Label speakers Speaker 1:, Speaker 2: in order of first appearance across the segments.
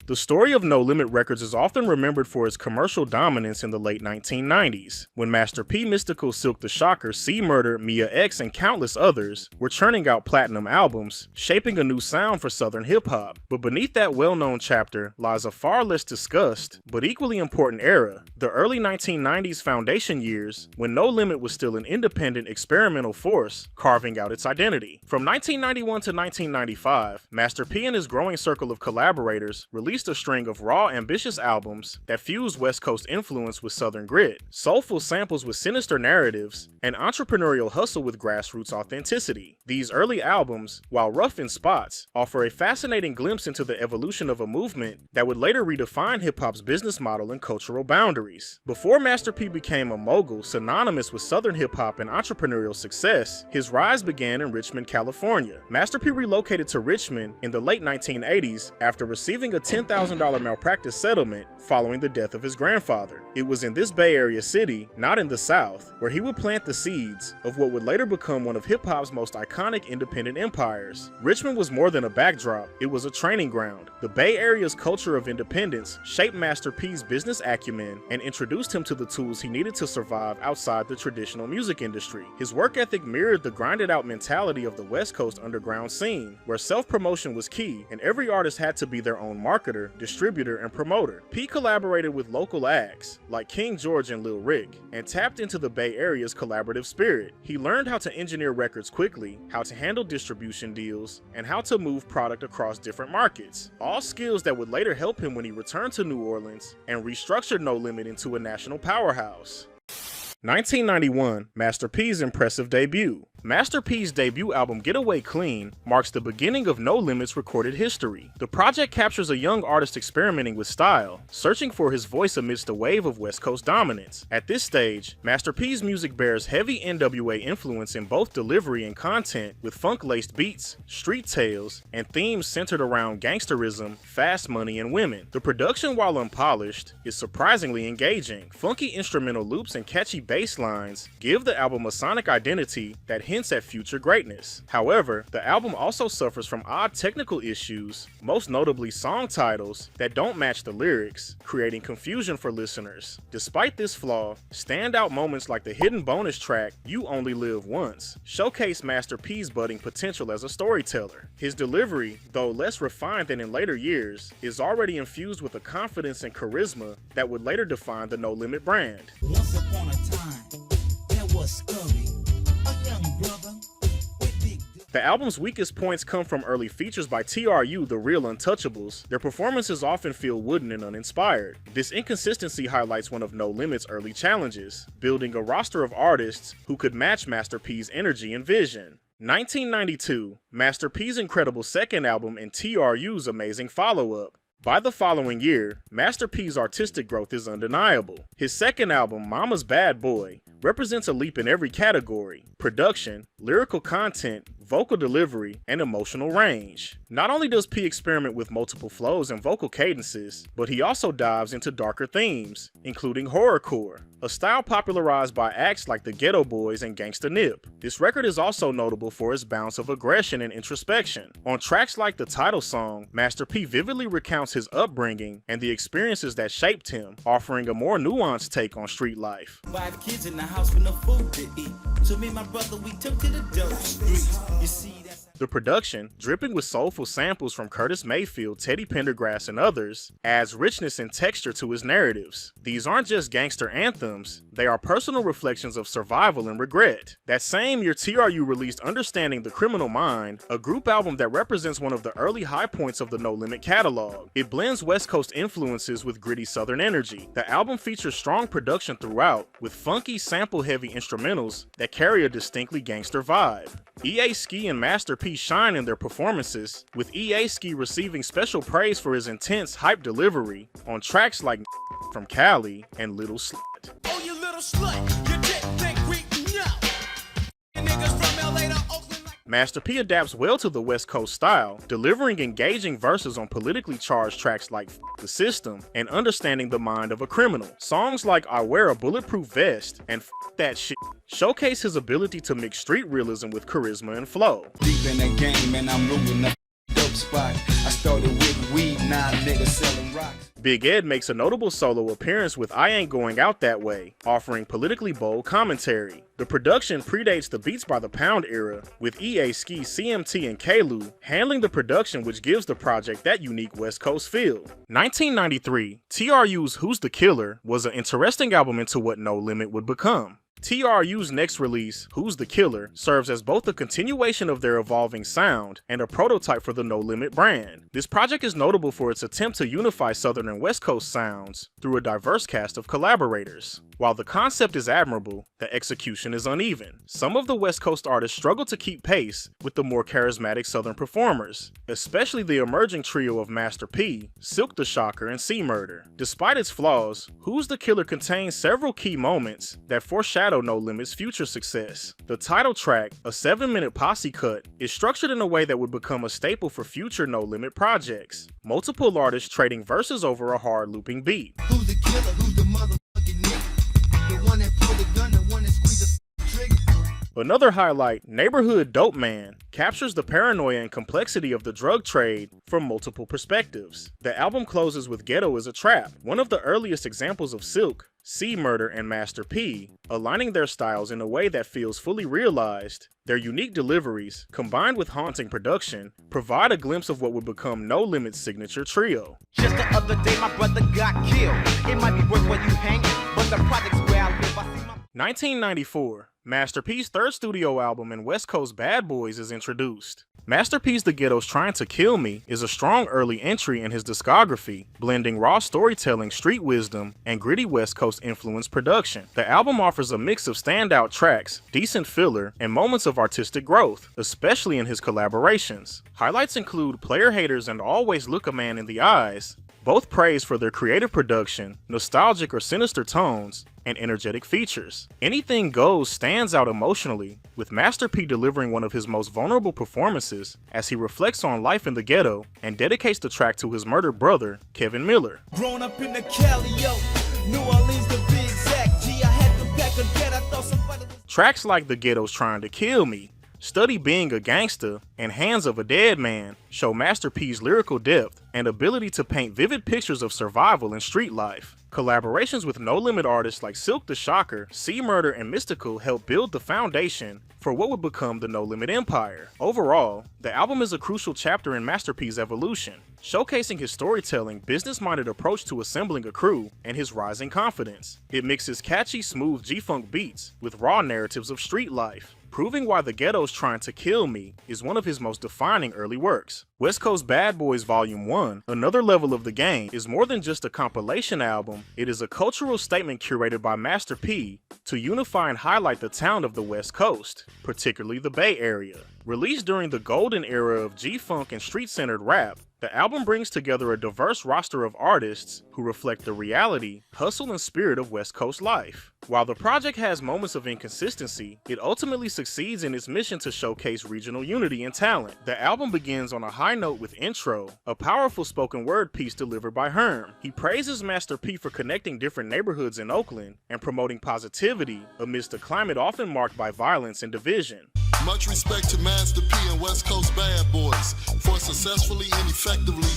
Speaker 1: The story of No Limit Records is often remembered for its commercial dominance in the late 1990s, when Master P, Mystical, Silk the Shocker, C Murder, Mia X, and countless others were churning out platinum albums, shaping a new sound for Southern hip-hop. But beneath that well-known chapter lies a far less discussed, but equally important era, the early 1990s foundation years, when No Limit was still an independent experimental force, carving out its identity. From 1991 to 1995, Master P and his growing circle of collaborators released a string of raw, ambitious albums that fused West Coast influence with Southern grit, soulful samples with sinister narratives, and entrepreneurial hustle with grassroots authenticity. These early albums, while rough in spots, offer a fascinating glimpse into the evolution of a movement that would later redefine hip-hop's business model and cultural boundaries. Before Master P became a mogul synonymous with Southern hip-hop and entrepreneurial success, his rise began in Richmond, California. Master P relocated to Richmond in the late 1980s after receiving a $10,000 malpractice settlement following the death of his grandfather. It was in this Bay Area city, not in the South, where he would plant the seeds of what would later become one of hip-hop's most iconic independent empires. Richmond was more than a backdrop, it was a training ground. The Bay Area's culture of independence shaped Master P's business acumen and introduced him to the tools he needed to survive outside the traditional music industry. His work ethic mirrored the grinded-out mentality of the West Coast underground scene, where self-promotion was key and every artist had to be their own marketer, distributor, and promoter. P collaborated with local acts like King George and Lil Ric and tapped into the Bay Area's collaborative spirit. He learned how to engineer records quickly, how to handle distribution deals, and how to move product across different markets. All skills that would later help him when he returned to New Orleans and restructured No Limit into a national powerhouse. 1991, Master P's impressive debut. Master P's debut album Getaway Clean marks the beginning of No Limit's recorded history. The project captures a young artist experimenting with style, searching for his voice amidst a wave of West Coast dominance. At this stage, Master P's music bears heavy NWA influence in both delivery and content, with funk-laced beats, street tales, and themes centered around gangsterism, fast money, and women. The production, while unpolished, is surprisingly engaging. Funky instrumental loops and catchy bass lines give the album a sonic identity that hints at future greatness. However, the album also suffers from odd technical issues, most notably song titles that don't match the lyrics, creating confusion for listeners. Despite this flaw, standout moments like the hidden bonus track, You Only Live Once, showcase Master P's budding potential as a storyteller. His delivery, though less refined than in later years, is already infused with a confidence and charisma that would later define the No Limit brand.
Speaker 2: Once upon a time, there was Scurry, a young brother with big.
Speaker 1: The album's weakest points come from early features by T.R.U, the Real Untouchables. Their performances often feel wooden and uninspired. This inconsistency highlights one of No Limit's early challenges, building a roster of artists who could match Master P's energy and vision. 1992, Master P's incredible second album and T.R.U's amazing follow-up. By the following year, Master P's artistic growth is undeniable. His second album, Mama's Bad Boy, represents a leap in every category: production, lyrical content, vocal delivery, and emotional range. Not only does P experiment with multiple flows and vocal cadences, but he also dives into darker themes, including horrorcore, a style popularized by acts like the Ghetto Boys and Gangsta Nip. This record is also notable for its bounce of aggression and introspection. On tracks like the title song, Master P vividly recounts his upbringing and the experiences that shaped him, offering a more nuanced take on street life.
Speaker 2: 5 kids in the house with no food to eat. So me and my brother, we took to the dope streets. You see, that's
Speaker 1: The production, dripping with soulful samples from Curtis Mayfield, Teddy Pendergrass, and others, adds richness and texture to his narratives. These aren't just gangster anthems, they are personal reflections of survival and regret. That same year, T.R.U released Understanding the Criminal Mind, a group album that represents one of the early high points of the No Limit catalog. It blends West Coast influences with gritty Southern energy. The album features strong production throughout, with funky, sample-heavy instrumentals that carry a distinctly gangster vibe. E.A. Ski and Master P shine in their performances, with E.A. Ski receiving special praise for his intense, hype delivery on tracks like from Cali and Little Slut.
Speaker 2: oh, you little slut, you dick creep, no. Niggas from LA to Oakland like
Speaker 1: Master P adapts well to the West Coast style, delivering engaging verses on politically charged tracks like The System and Understanding the Mind of a Criminal. Songs like I Wear a Bulletproof Vest and That Shit showcase his ability to mix street realism with charisma and flow.
Speaker 3: Deep in the game and I'm ruling the dope spot. I started with weed.
Speaker 2: Nah, niggas selling rocks.
Speaker 1: Big Ed makes a notable solo appearance with I Ain't Going Out That Way, offering politically bold commentary. The production predates the Beats by the Pound era, with EA Ski, CMT, and Kalu handling the production, which gives the project that unique West Coast feel. 1993, T.R.U's Who's the Killer was an interesting album into what No Limit would become. T.R.U's next release, Who's the Killer, serves as both a continuation of their evolving sound and a prototype for the No Limit brand. This project is notable for its attempt to unify Southern and West Coast sounds through a diverse cast of collaborators. While the concept is admirable, the execution is uneven. Some of the West Coast artists struggle to keep pace with the more charismatic Southern performers, especially the emerging trio of Master P, Silk the Shocker, and C-Murder. Despite its flaws, Who's the Killer contains several key moments that foreshadow No Limit's future success. The title track, a 7-minute posse cut, is structured in a way that would become a staple for future No Limit projects. Multiple artists trading verses over a hard looping beat.
Speaker 2: Who's the killer? Who's the motherfucking nigga? The one that pulled the gun, the one that squeezed the trigger.
Speaker 1: Another highlight, Neighborhood Dope Man, captures the paranoia and complexity of the drug trade from multiple perspectives. The album closes with Ghetto is a Trap, one of the earliest examples of Silk, C-Murder, and Master P, aligning their styles in a way that feels fully realized. Their unique deliveries, combined with haunting production, provide a glimpse of what would become No Limit's signature trio.
Speaker 3: Just the other day, my brother got killed. It might be worth where you hang, but the project's where I live. I see my
Speaker 1: 1994, Master P's third studio album and West Coast Bad Boys is introduced. Master P's The Ghetto's Trying to Kill Me is a strong early entry in his discography, blending raw storytelling, street wisdom, and gritty West Coast influenced production. The album offers a mix of standout tracks, decent filler, and moments of artistic growth, especially in his collaborations. Highlights include Player Haters and Always Look a Man in the Eyes, both praised for their creative production, nostalgic or sinister tones, and energetic features. Anything Goes stands out emotionally, with Master P delivering one of his most vulnerable performances as he reflects on life in the ghetto and dedicates the track to his murdered brother, Kevin Miller.
Speaker 2: Grown up in the Cali, yo. New Orleans to be exact. Gee, I had to pack a jet. I thought somebody was.
Speaker 1: Tracks like The Ghetto's Trying to Kill Me, Study Being a Gangsta, and Hands of a Dead Man show Master P's lyrical depth and ability to paint vivid pictures of survival and street life. Collaborations with No Limit artists like Silk the Shocker, C-Murder, and Mystical help build the foundation for what would become the No Limit empire. Overall, the album is a crucial chapter in Master P's evolution, showcasing his storytelling, business-minded approach to assembling a crew, and his rising confidence. It mixes catchy, smooth G-Funk beats with raw narratives of street life, proving why The Ghetto's Trying to Kill Me is one of his most defining early works. West Coast Bad Boys Volume 1, Another Level of the Game, is more than just a compilation album. It is a cultural statement curated by Master P to unify and highlight the town of the West Coast, particularly the Bay Area. Released during the golden era of G-Funk and street-centered rap, the album brings together a diverse roster of artists who reflect the reality, hustle, and spirit of West Coast life. While the project has moments of inconsistency, it ultimately succeeds in its mission to showcase regional unity and talent. The album begins on a high note with Intro, a powerful spoken word piece delivered by Herm. He praises Master P for connecting different neighborhoods in Oakland and promoting positivity amidst a climate often marked by violence and division.
Speaker 4: Much respect to Master P and West Coast Bad Boys for successfully and effectively.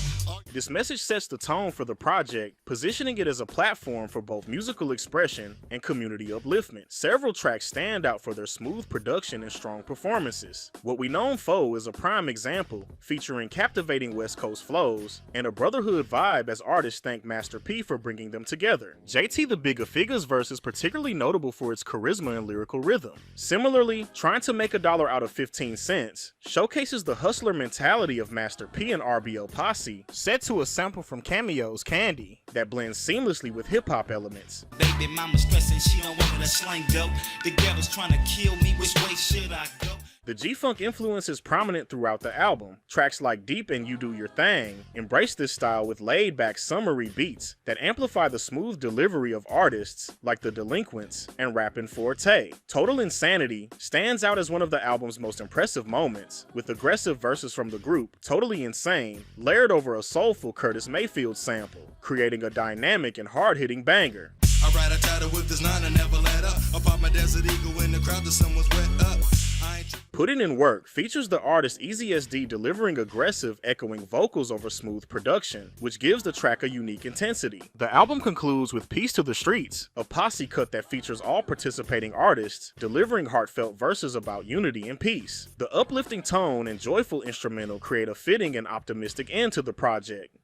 Speaker 1: This message sets the tone for the project, positioning it as a platform for both musical expression and community upliftment. Several tracks stand out for their smooth production and strong performances. What We Known For is a prime example, featuring captivating West Coast flows and a brotherhood vibe as artists thank Master P for bringing them together. JT the Bigger Figures verse is particularly notable for its charisma and lyrical rhythm. Similarly, Trying to Make $1 Out of 15 Cents showcases the hustler mentality of Master P and RBO Posse, set to a sample from Cameo's Candy that blends seamlessly with hip-hop elements.
Speaker 2: Baby mama stressing, she don't want me to slang dope. The ghetto's trying to kill me, which way should I go?
Speaker 1: The G-Funk influence is prominent throughout the album. Tracks like Deep and You Do Your Thing embrace this style with laid-back summery beats that amplify the smooth delivery of artists like The Delinquents and Rappin' Forte. Total Insanity stands out as one of the album's most impressive moments, with aggressive verses from the group, Totally Insane, layered over a soulful Curtis Mayfield sample, creating a dynamic and hard-hitting banger.
Speaker 4: I ride a title with this 9 and never let up. I pop my Desert Eagle in the crowd till someone's wet up.
Speaker 1: Putting in Work features the artist Easy SD delivering aggressive, echoing vocals over smooth production, which gives the track a unique intensity. The album concludes with Peace to the Streets, a posse cut that features all participating artists delivering heartfelt verses about unity and peace. The uplifting tone and joyful instrumental create a fitting and optimistic end to the project.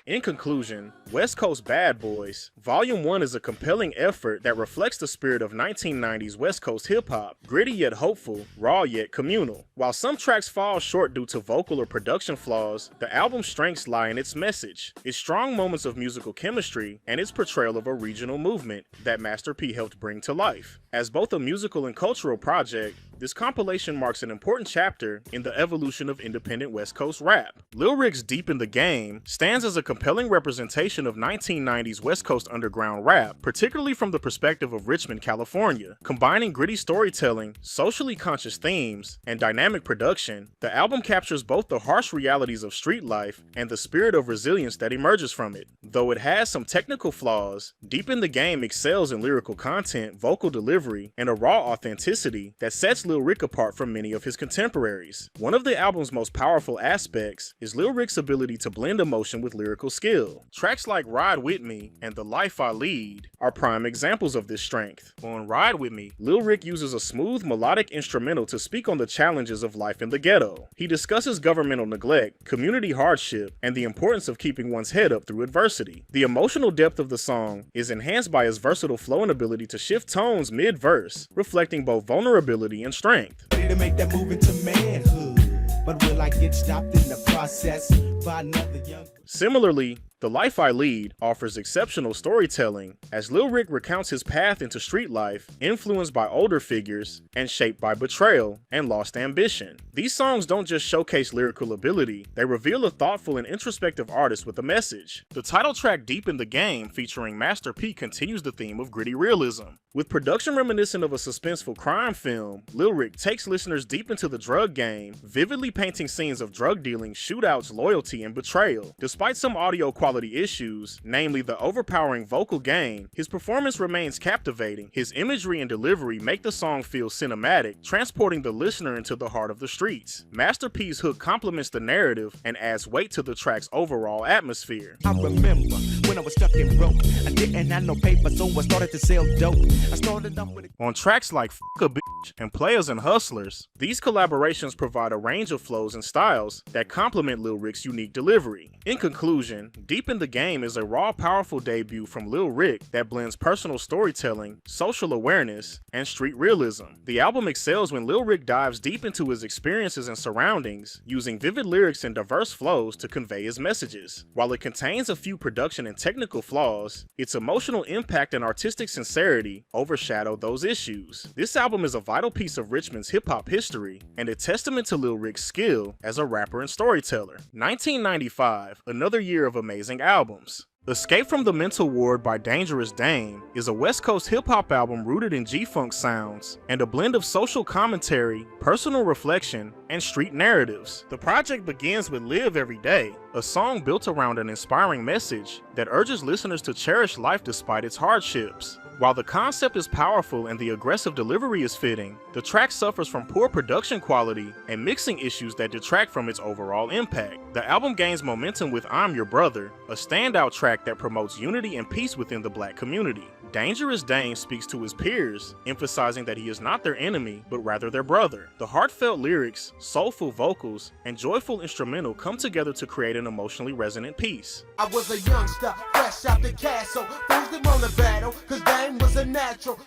Speaker 1: In conclusion, West Coast Bad Boys, Volume 1 is a compelling effort that reflects the spirit of 1990s West Coast hip-hop, gritty yet hopeful, raw yet communal. While some tracks fall short due to vocal or production flaws, the album's strengths lie in its message, its strong moments of musical chemistry, and its portrayal of a regional movement that Master P helped bring to life. As both a musical and cultural project, this compilation marks an important chapter in the evolution of independent West Coast rap. Lil Ric's Deep in the Game stands as a compelling representation of 1990s West Coast underground rap, particularly from the perspective of Richmond, California. Combining gritty storytelling, socially conscious themes, and dynamic production, the album captures both the harsh realities of street life and the spirit of resilience that emerges from it. Though it has some technical flaws, Deep in the Game excels in lyrical content, vocal delivery, and a raw authenticity that sets Lil Ric apart from many of his contemporaries. One of the album's most powerful aspects is Lil Ric's ability to blend emotion with lyrical skill. Tracks like Ride With Me and The Life I Lead are prime examples of this strength. On Ride With Me, Lil Ric uses a smooth melodic instrumental to speak on the challenges of life in the ghetto. He discusses governmental neglect, community hardship, and the importance of keeping one's head up through adversity. The emotional depth of the song is enhanced by his versatile flow and ability to shift tones mid-verse, reflecting both vulnerability and strength.
Speaker 5: To make that move into manhood, but will I get stopped in the process by another young?
Speaker 1: Similarly, The Life I Lead offers exceptional storytelling as Lil Ric recounts his path into street life, influenced by older figures and shaped by betrayal and lost ambition. These songs don't just showcase lyrical ability, they reveal a thoughtful and introspective artist with a message. The title track Deep in the Game featuring Master P continues the theme of gritty realism. With production reminiscent of a suspenseful crime film, Lil Ric takes listeners deep into the drug game, vividly painting scenes of drug dealing, shootouts, loyalty, and betrayal. Despite some audio quality issues, namely the overpowering vocal gain, his performance remains captivating. His imagery and delivery make the song feel cinematic, transporting the listener into the heart of the streets. Master P's hook complements the narrative and adds weight to the track's overall atmosphere.
Speaker 5: I remember when I was stuck and broke. I didn't have no paper, so I started to sell dope. I started off with
Speaker 1: On tracks like F*** a Bitch and Players and Hustlers, these collaborations provide a range of flows and styles that complement Lil Ric's unique delivery. In conclusion, Deep in the Game is a raw, powerful debut from Lil Ric that blends personal storytelling, social awareness, and street realism. The album excels when Lil Ric dives deep into his experiences and surroundings, using vivid lyrics and diverse flows to convey his messages. While it contains a few production and technical flaws, its emotional impact and artistic sincerity overshadow those issues. This album is a vital piece of Richmond's hip-hop history and a testament to Lil Ric's skill as a rapper and storyteller. 1995, another year of amazing albums. Escape from the Mental Ward by Dangerous Dame is a West Coast hip-hop album rooted in G-Funk sounds and a blend of social commentary, personal reflection, and street narratives. The project begins with Live Every Day, a song built around an inspiring message that urges listeners to cherish life despite its hardships. While the concept is powerful and the aggressive delivery is fitting, the track suffers from poor production quality and mixing issues that detract from its overall impact. The album gains momentum with I'm Your Brother, a standout track that promotes unity and peace within the black community. Dangerous Dame speaks to his peers, emphasizing that he is not their enemy, but rather their brother. The heartfelt lyrics, soulful vocals, and joyful instrumental come together to create an emotionally resonant piece.
Speaker 5: I was a youngster, fresh out the castle. Fools didn't want to battle, cause Dame was a natural.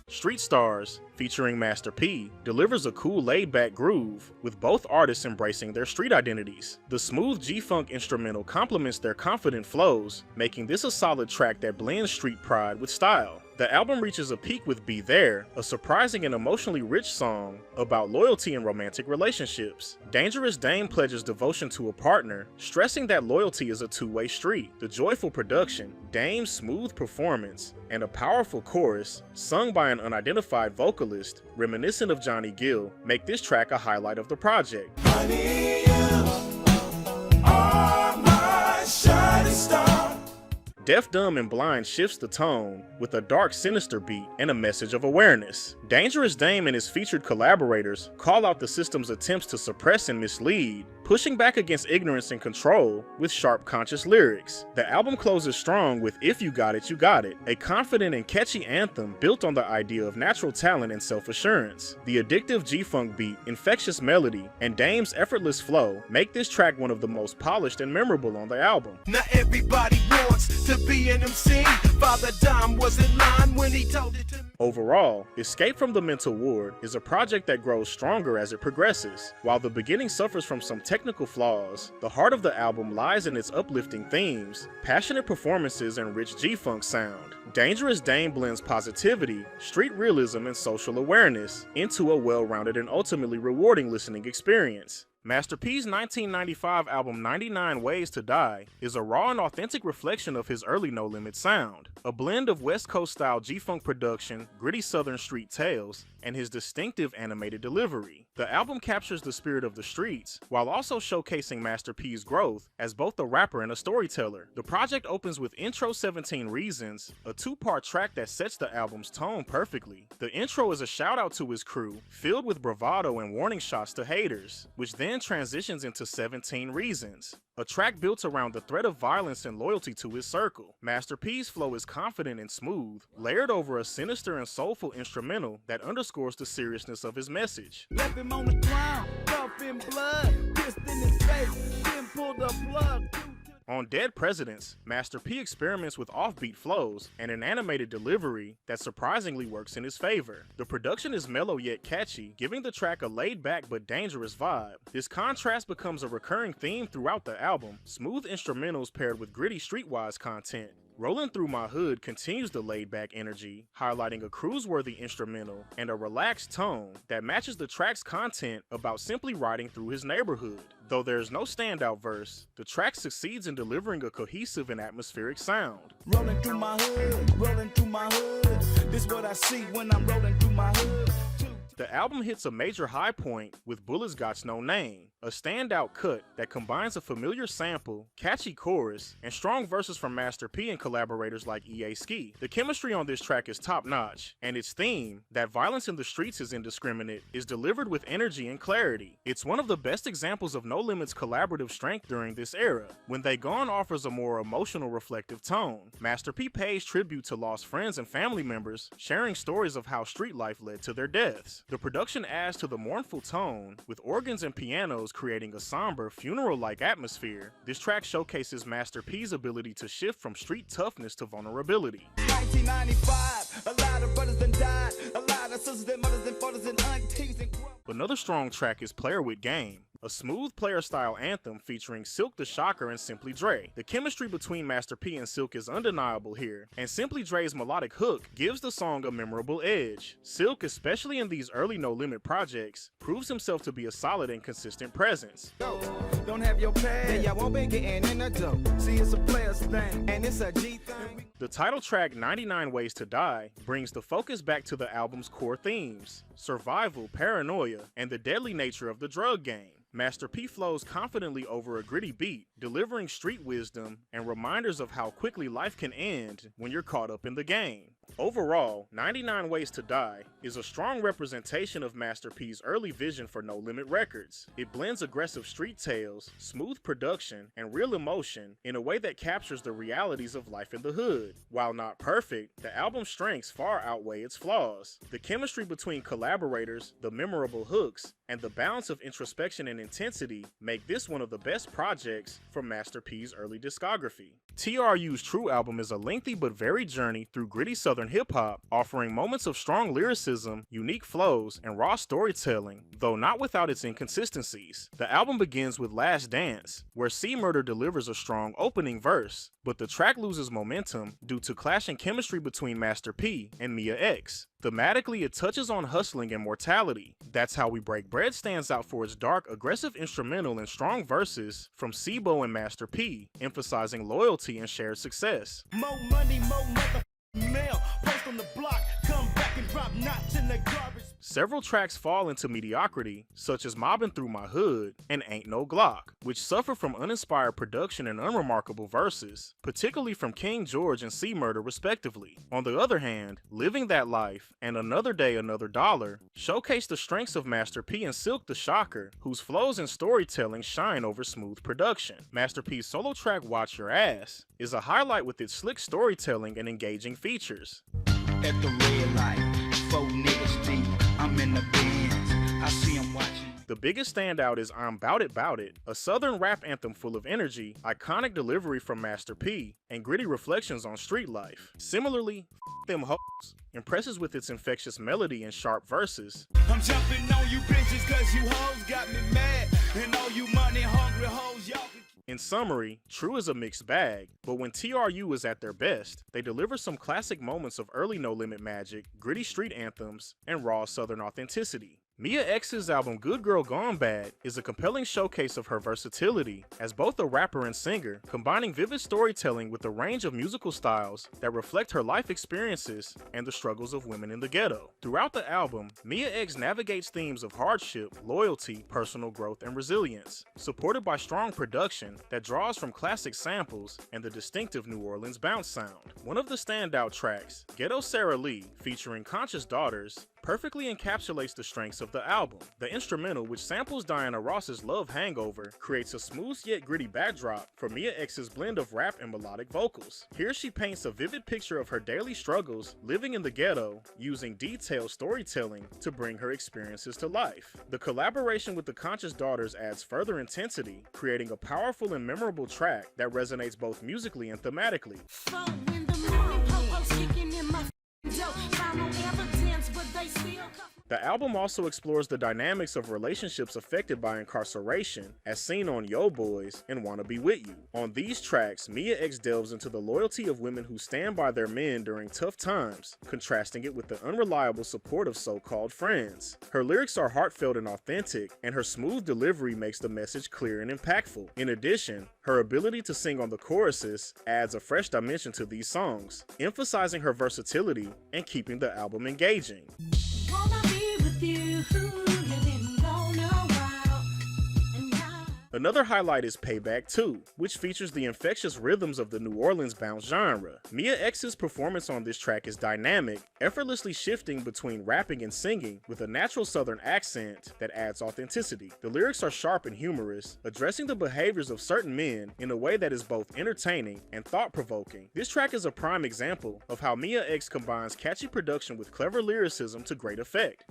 Speaker 1: Street Stars, featuring Master P, delivers a cool laid-back groove, with both artists embracing their street identities. The smooth G-Funk instrumental complements their confident flows, making this a solid track that blends street pride with style. The album reaches a peak with Be There, a surprising and emotionally rich song about loyalty and romantic relationships. Dangerous Dame pledges devotion to a partner, stressing that loyalty is a two-way street. The joyful production, Dame's smooth performance, and a powerful chorus, sung by an unidentified vocalist, reminiscent of Johnny Gill, make this track a highlight of the project.
Speaker 5: Honey, you are my shining star.
Speaker 1: Deaf, Dumb, and Blind shifts the tone with a dark, sinister beat and a message of awareness. Dangerous Dame and his featured collaborators call out the system's attempts to suppress and mislead, pushing back against ignorance and control with sharp, conscious lyrics. The album closes strong with If You Got It, You Got It, a confident and catchy anthem built on the idea of natural talent and self-assurance. The addictive G-Funk beat, infectious melody, and Dame's effortless flow make this track one of the most polished and memorable on the album.
Speaker 2: Now everybody wants to be an MC. Father Dom was in line when he told it to me.
Speaker 1: Overall, Escape from the Mental Ward is a project that grows stronger as it progresses. While the beginning suffers from some technical flaws, the heart of the album lies in its uplifting themes, passionate performances, and rich G-Funk sound. Dangerous Dame blends positivity, street realism, and social awareness into a well-rounded and ultimately rewarding listening experience. Master P's 1995 album 99 Ways to Die is a raw and authentic reflection of his early No Limit sound, a blend of West Coast style G-Funk production, gritty southern street tales, and his distinctive animated delivery. The album captures the spirit of the streets, while also showcasing Master P's growth as both a rapper and a storyteller. The project opens with Intro 17 Reasons, a two-part track that sets the album's tone perfectly. The intro is a shout out to his crew, filled with bravado and warning shots to haters, which then transitions into 17 Reasons, a track built around the threat of violence and loyalty to his circle. Master P's flow is confident and smooth, layered over a sinister and soulful instrumental that underscores the seriousness of his message.
Speaker 2: Left him on the ground, covered in blood, pissed in his face, then pulled the plug.
Speaker 1: On Dead Presidents, Master P experiments with offbeat flows and an animated delivery that surprisingly works in his favor. The production is mellow yet catchy, giving the track a laid-back but dangerous vibe. This contrast becomes a recurring theme throughout the album, smooth instrumentals paired with gritty streetwise content. Rollin' Through My Hood continues the laid-back energy, highlighting a cruise-worthy instrumental and a relaxed tone that matches the track's content about simply riding through his neighborhood. Though there's no standout verse, the track succeeds in delivering a cohesive and atmospheric sound.
Speaker 2: Rolling through my hood, this what I see when I'm rolling through my hood.
Speaker 1: The album hits a major high point with Bullets Got No Name, a standout cut that combines a familiar sample, catchy chorus, and strong verses from Master P and collaborators like E.A. Ski. The chemistry on this track is top-notch, and its theme, that violence in the streets is indiscriminate, is delivered with energy and clarity. It's one of the best examples of No Limit's collaborative strength during this era, when They Gone offers a more emotional, reflective tone. Master P pays tribute to lost friends and family members, sharing stories of how street life led to their deaths. The production adds to the mournful tone, with organs and pianos creating a somber, funeral-like atmosphere. This track showcases Master P's ability to shift from street toughness to vulnerability.
Speaker 2: 1995, a lot of brothers done died, a lot of sisters and mothers and fathers and aunties and
Speaker 1: Another strong track is Player with Game, a smooth player-style anthem featuring Silk the Shocker and Simply Dre. The chemistry between Master P and Silk is undeniable here, and Simply Dre's melodic hook gives the song a memorable edge. Silk, especially in these early No Limit projects, proves himself to be a solid and consistent presence.
Speaker 2: don't have your pad, then y'all won't be getting in the dough. See, it's a player's thing, and it's a G thing.
Speaker 1: The title track 99 Ways to Die brings the focus back to the album's core themes: survival, paranoia, and the deadly nature of the drug game. Master P flows confidently over a gritty beat, delivering street wisdom and reminders of how quickly life can end when you're caught up in the game. Overall, 99 Ways to Die is a strong representation of Master P's early vision for No Limit Records. It blends aggressive street tales, smooth production, and real emotion in a way that captures the realities of life in the hood. While not perfect, the album's strengths far outweigh its flaws. The chemistry between collaborators, the memorable hooks, and the balance of introspection and intensity make this one of the best projects from Master P's early discography. T.R.U's True album is a lengthy but varied journey through gritty southern hip-hop, offering moments of strong lyricism, unique flows, and raw storytelling, though not without its inconsistencies. The album begins with Last Dance, where C-Murder delivers a strong opening verse, but the track loses momentum due to clashing chemistry between Master P and Mia X. Thematically, it touches on hustling and mortality. That's How We Break Bread stands out for its dark, aggressive instrumental and strong verses from C-Bo and Master P, emphasizing loyalty and shared success.
Speaker 2: More money, more mother mail. Post on the block, come back and drop knots in the garbage.
Speaker 1: Several tracks fall into mediocrity, such as Mobbin' Through My Hood and Ain't No Glock, which suffer from uninspired production and unremarkable verses, particularly from King George and C Murder respectively. On the other hand, Living That Life and Another Day Another Dollar showcase the strengths of Master P and Silk the Shocker, whose flows and storytelling shine over smooth production. Master P's solo track Watch Your Ass is a highlight with its slick storytelling and engaging features.
Speaker 5: At the red light, 4 niggas deep, I'm in the Benz, I see 'em watching.
Speaker 1: The biggest standout is I'm Bout It, a southern rap anthem full of energy, iconic delivery from Master P, and gritty reflections on street life. Similarly, Them Hoes impresses with its infectious melody and sharp verses.
Speaker 5: I'm jumping on you bitches cause you hoes got me mad, and all you money hungry hoes y'all can.
Speaker 1: In summary, T.R.U is a mixed bag, but when T.R.U is at their best, they deliver some classic moments of early No Limit magic, gritty street anthems, and raw southern authenticity. Mia X's album Good Girl Gone Bad is a compelling showcase of her versatility as both a rapper and singer, combining vivid storytelling with a range of musical styles that reflect her life experiences and the struggles of women in the ghetto. Throughout the album, Mia X navigates themes of hardship, loyalty, personal growth, and resilience, supported by strong production that draws from classic samples and the distinctive New Orleans bounce sound. One of the standout tracks, Ghetto Sarah Lee, featuring Conscious Daughters, perfectly encapsulates the strengths of the album. The instrumental, which samples Diana Ross's Love Hangover, creates a smooth yet gritty backdrop for Mia X's blend of rap and melodic vocals. Here she paints a vivid picture of her daily struggles living in the ghetto, using detailed storytelling to bring her experiences to life. The collaboration with the Conscious Daughters adds further intensity, creating a powerful and memorable track that resonates both musically and thematically. The album also explores the dynamics of relationships affected by incarceration, as seen on Yo Boys and Wanna Be With You. On these tracks, Mia X delves into the loyalty of women who stand by their men during tough times, contrasting it with the unreliable support of so-called friends. Her lyrics are heartfelt and authentic, and her smooth delivery makes the message clear and impactful. In addition, her ability to sing on the choruses adds a fresh dimension to these songs, emphasizing her versatility and keeping the album engaging. Another highlight is Payback 2, which features the infectious rhythms of the New Orleans bounce genre. Mia X's performance on this track is dynamic, effortlessly shifting between rapping and singing with a natural southern accent that adds authenticity. The lyrics are sharp and humorous, addressing the behaviors of certain men in a way that is both entertaining and thought-provoking. This track is a prime example of how Mia X combines catchy production with clever lyricism to great effect.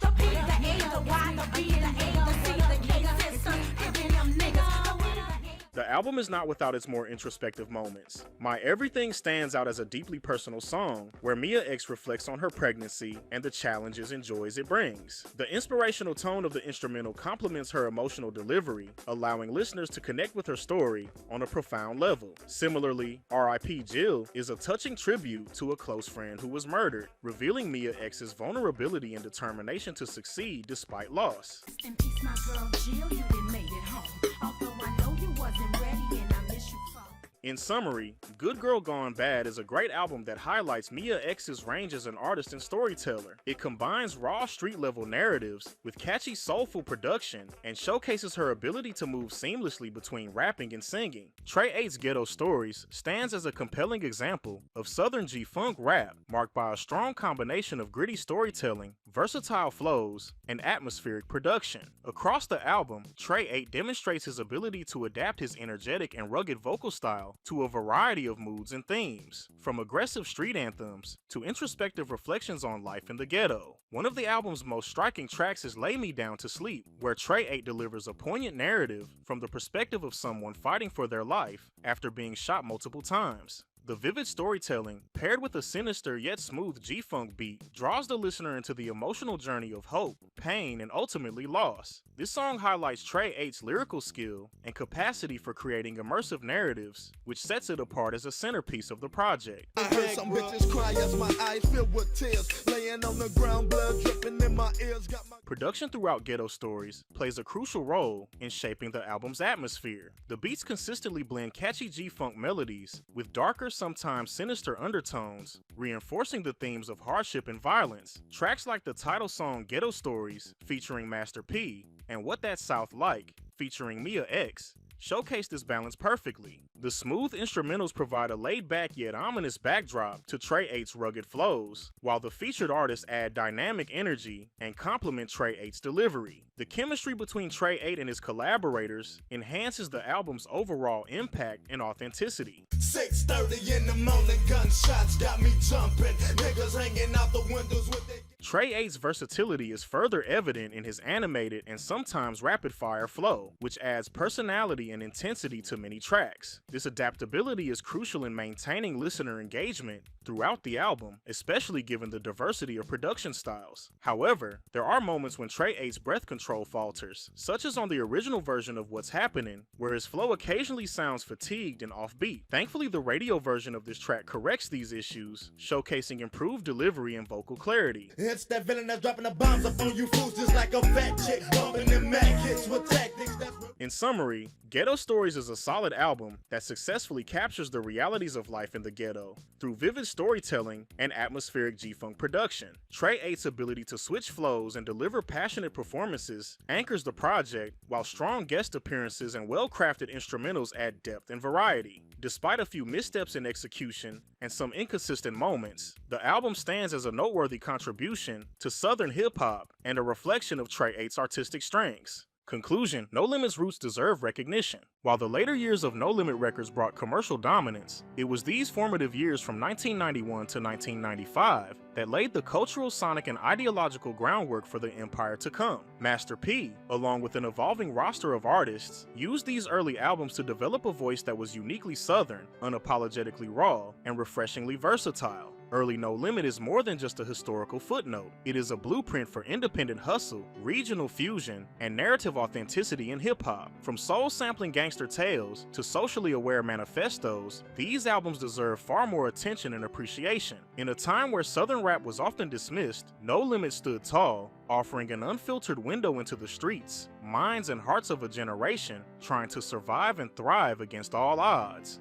Speaker 1: The album is not without its more introspective moments. My Everything stands out as a deeply personal song, where Mia X reflects on her pregnancy and the challenges and joys it brings. The inspirational tone of the instrumental complements her emotional delivery, allowing listeners to connect with her story on a profound level. Similarly, R.I.P. Jill is a touching tribute to a close friend who was murdered, revealing Mia X's vulnerability and determination to succeed despite loss.
Speaker 6: In peace, my girl Jill, you done made it home. Although I know you wasn't ready and I miss you for.
Speaker 1: In summary, Good Girl Gone Bad is a great album that highlights Mia X's range as an artist and storyteller. It combines raw street-level narratives with catchy, soulful production and showcases her ability to move seamlessly between rapping and singing. Trey-8's Ghetto Stories stands as a compelling example of Southern G-Funk rap, marked by a strong combination of gritty storytelling, versatile flows, and atmospheric production. Across the album, Trey-8 demonstrates his ability to adapt his energetic and rugged vocal style to a variety of moods and themes, from aggressive street anthems to introspective reflections on life in the ghetto. One of the album's most striking tracks is Lay Me Down to Sleep, where Trey-8 delivers a poignant narrative from the perspective of someone fighting for their life after being shot multiple times. The vivid storytelling, paired with a sinister yet smooth G-Funk beat, draws the listener into the emotional journey of hope, pain, and ultimately loss. This song highlights Trey-8's lyrical skill and capacity for creating immersive narratives, which sets it apart as a centerpiece of the project.
Speaker 4: I heard some bitches cry as my eyes filled with tears, laying
Speaker 7: laying on the ground, blood dripping in my ears. Got my
Speaker 1: Production throughout Ghetto Stories plays a crucial role in shaping the album's atmosphere. The beats consistently blend catchy G-funk melodies with darker, sometimes sinister undertones, reinforcing the themes of hardship and violence. Tracks like the title song Ghetto Stories, featuring Master P, and What That South Like, featuring Mia X, showcase this balance perfectly. The smooth instrumentals provide a laid-back yet ominous backdrop to Trey 8's rugged flows, while the featured artists add dynamic energy and complement Trey 8's delivery. The chemistry between Trey 8 and his collaborators enhances the album's overall impact and authenticity.
Speaker 7: 6:30 in the morning, gunshots got me jumping. Niggas hanging out the windows with their
Speaker 1: Trey 8's versatility is further evident in his animated and sometimes rapid-fire flow, which adds personality and intensity to many tracks. This adaptability is crucial in maintaining listener engagement throughout the album, especially given the diversity of production styles. However, there are moments when Trey 8's breath control falters, such as on the original version of What's Happening, where his flow occasionally sounds fatigued and offbeat. Thankfully, the radio version of this track corrects these issues, showcasing improved delivery and vocal clarity.
Speaker 7: It's that villain that's dropping the bombs up on you fools just like a fat chick bumping them mad kids with tactics that's
Speaker 1: In summary, Ghetto Stories is a solid album that successfully captures the realities of life in the ghetto through vivid storytelling and atmospheric G-funk production. Trey 8's ability to switch flows and deliver passionate performances anchors the project, while strong guest appearances and well-crafted instrumentals add depth and variety. Despite a few missteps in execution and some inconsistent moments, the album stands as a noteworthy contribution to Southern hip-hop and a reflection of Trey 8's artistic strengths. Conclusion: No Limit's roots deserve recognition. While the later years of No Limit Records brought commercial dominance, it was these formative years from 1991 to 1995 that laid the cultural, sonic, and ideological groundwork for the empire to come. Master P, along with an evolving roster of artists, used these early albums to develop a voice that was uniquely Southern, unapologetically raw, and refreshingly versatile. Early No Limit is more than just a historical footnote. It is a blueprint for independent hustle, regional fusion, and narrative authenticity in hip-hop. From soul-sampling gangster tales to socially aware manifestos, these albums deserve far more attention and appreciation. In a time where Southern rap was often dismissed, No Limit stood tall, offering an unfiltered window into the streets, minds and hearts of a generation trying to survive and thrive against all odds.